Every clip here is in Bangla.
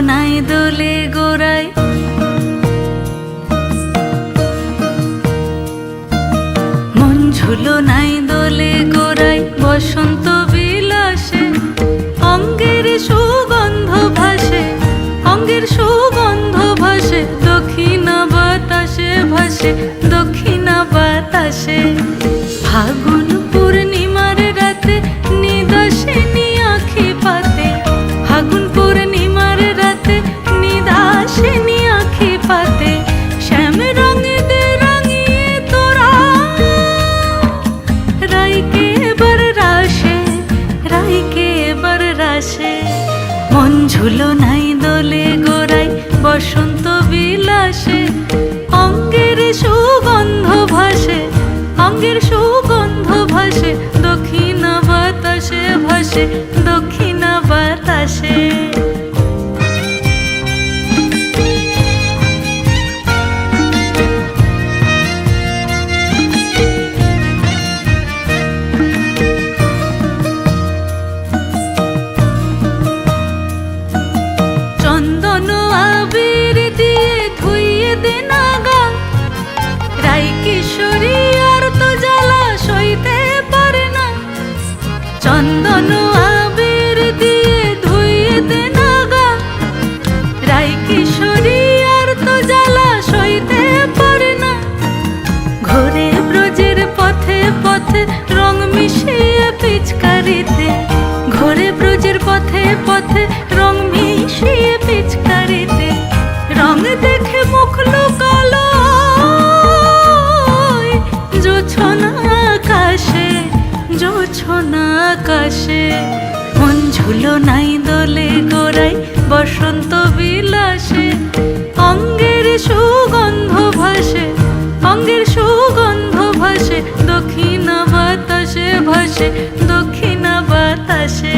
নাই দোলে গোড়ায়, মন ঝুলো নাই দোলে গোড়ায়, বসন্ত বিলাসে অঙ্গের সুগন্ধ ভাসে, অঙ্গের সুগন্ধ ভাসে, দক্ষিণা বাতাসে ভাসে, দক্ষিণা বাতাসে। ফাগুন পূর্ণিমার রাতে নিদাসিনী আঁখি পাতে, ফাগুন পূর্ণিমার রাতে নিদাসিনী আঁখি পাতে, শ্যাম রঙে দে রাঙিয়ে তোরা রাইকে এবার রাশে, রাইকে এবার রাশে। মন ঝুলো নাই দোলে গোড়ায়, বসন্ত বিলাসে অঙ্গের সুগন্ধ ভাসে, অঙ্গের সুগন্ধ ভাসে, দক্ষিণা বাতাসে ভাসে, দক্ষিণা বাতাসে। চন্দন আবির দিয়ে ধুইয়ে দে না গা, রাই কিশোরী আর তো জ্বালা সইতে পারে না। চন্দন আবির দিয়ে ধুইয়ে দে না গা, রাই কিশোরী আর তো জ্বালা সইতে পারে না। ঘোরে ব্রজের পথে পথে রং মিশিয়ে পিচকারিতে, ঘোরে ব্রজের পথে পথে রং মিশিয়ে পিচকারিতে, রং দেখে মুখ লুকালো জোছনা আকাশে, জোছনা আকাশে। মন ঝুলো নাই দোলে গোড়ায়, বসন্ত বিলাসে অঙ্গের সুগন্ধ ভাসে, অঙ্গের সুগন্ধ ভাসে, দক্ষিণা বাতাসে ভাসে, দক্ষিণা বাতাসে।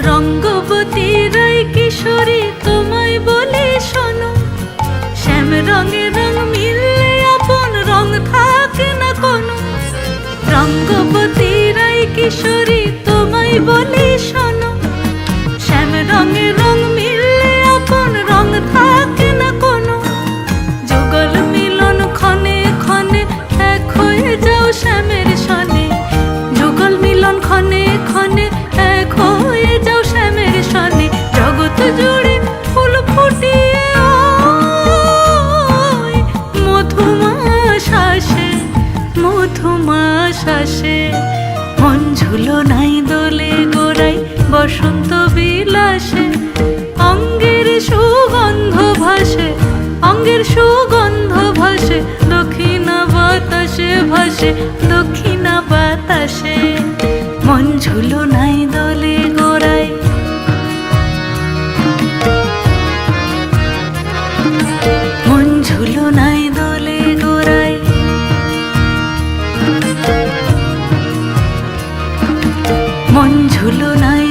রঙ্গবতী রাই কিশোরী তোমায় বলে শোনো, শ্যাম রঙে রং মিললে আপন রং থাকে না কোনো। রঙ্গবতী রাই কিশোরী তোমায় বলে শোনো, শ্যাম রঙে রং মিললে আপন রং থাকে না কোনো। যুগল মিলন ক্ষণে ক্ষণে এক হয়ে যাও শ্যামের সনে, যুগল মিলন ক্ষণে ক্ষণে এক হয়ে যাও শ্যামের সনে। জগৎ জুড়ে ফুল ফুটিয়ে মধুমাস আসে, মধুমাস আসে। মন ঝুলো নাই দোলে গোড়ায়, বসন্ত বিলাসে অঙ্গের সুগন্ধ ভাসে, অঙ্গের সুগন্ধ ভাসে, দক্ষিণা বাতাসে ভাসে, দক্ষিণা বাতাসে। মন ঝুলো নাই দোলে গোড়ায়, মন ঝুলো নাই দোলে গোড়ায়, মন ঝুলো নাই